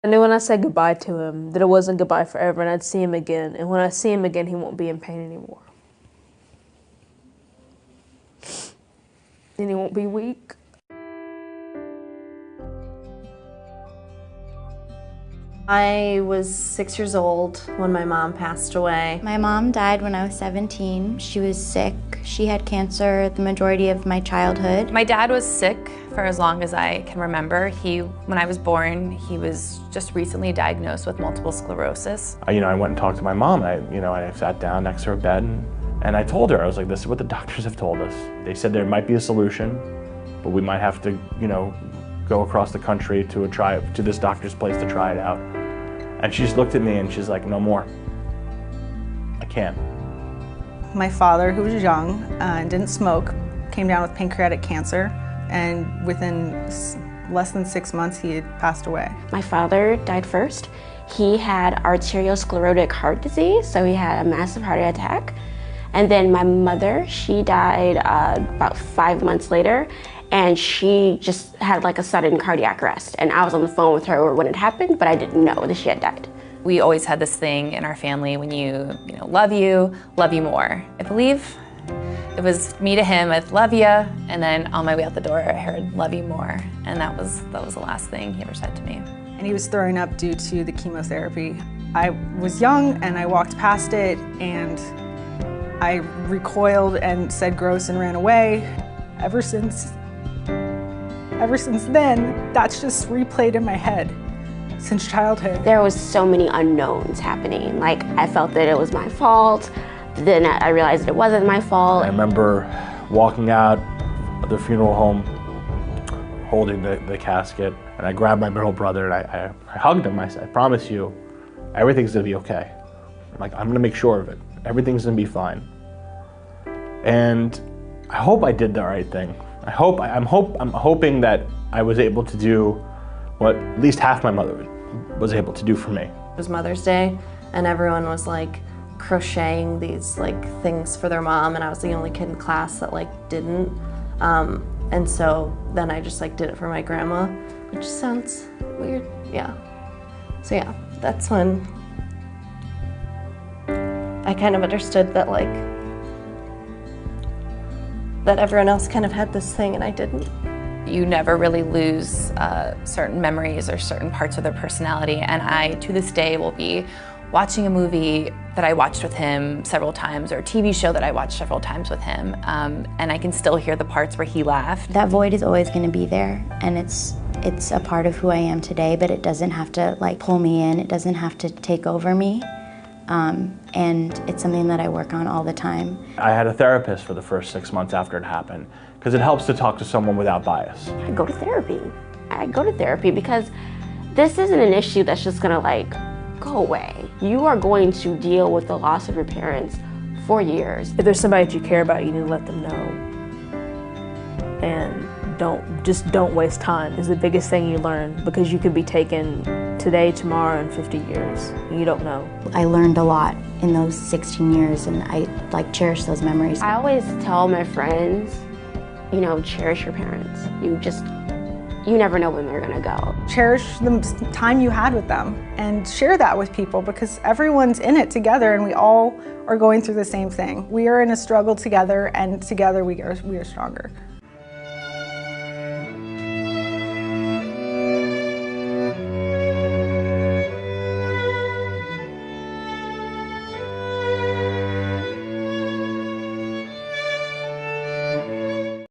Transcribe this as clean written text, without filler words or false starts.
I knew when I said goodbye to him that it wasn't goodbye forever and I'd see him again. And when I see him again, he won't be in pain anymore. And he won't be weak. I was 6 years old when my mom passed away. My mom died when I was 17. She was sick. She had cancer the majority of my childhood. My dad was sick for as long as I can remember. When I was born, he was just recently diagnosed with multiple sclerosis. I went and talked to my mom. I sat down next to her bed and I told her, I was like, this is what the doctors have told us. They said there might be a solution, but we might have to, go across the country to this doctor's place to try it out. And she just looked at me and she's like, no more. I can't. My father, who was young and didn't smoke, came down with pancreatic cancer, and within less than 6 months he had passed away. My father died first. He had arteriosclerotic heart disease, so he had a massive heart attack. And then my mother, she died about 5 months later, and she just had like a sudden cardiac arrest. And I was on the phone with her when it happened, but I didn't know that she had died. We always had this thing in our family, when you love you more. I believe it was me to him with love ya, and then on my way out the door I heard love you more. And that was the last thing he ever said to me. And he was throwing up due to the chemotherapy. I was young and I walked past it and I recoiled and said gross and ran away. Ever since then, that's just replayed in my head since childhood. There was so many unknowns happening. Like, I felt that it was my fault, then I realized that it wasn't my fault. I remember walking out of the funeral home, holding the casket, and I grabbed my middle brother and I hugged him. I said, I promise you, everything's gonna be okay. I'm gonna make sure of it. Everything's gonna be fine. And I hope I did the right thing. I'm hoping that I was able to do what at least half my mother was able to do for me. It was Mother's Day and everyone was like crocheting these things for their mom, and I was the only kid in class that didn't. And so then I just did it for my grandma, which sounds weird, yeah. So yeah, that's when I kind of understood that that everyone else kind of had this thing and I didn't. You never really lose certain memories or certain parts of their personality, and I, to this day, will be watching a movie that I watched with him several times, or a TV show that I watched several times with him, and I can still hear the parts where he laughed. That void is always going to be there, and it's a part of who I am today, but it doesn't have to pull me in, it doesn't have to take over me. And it's something that I work on all the time. I had a therapist for the first 6 months after it happened, because it helps to talk to someone without bias. I go to therapy. I go to therapy because this isn't an issue that's just gonna go away. You are going to deal with the loss of your parents for years. If there's somebody that you care about, you need to let them know. And don't waste time is the biggest thing you learn, because you could be taken today, tomorrow, and 50 years. You don't know. I learned a lot in those 16 years, and I cherish those memories. I always tell my friends, cherish your parents. You never know when they're gonna go. Cherish the time you had with them and share that with people, because everyone's in it together and we all are going through the same thing. We are in a struggle together, and together we are stronger.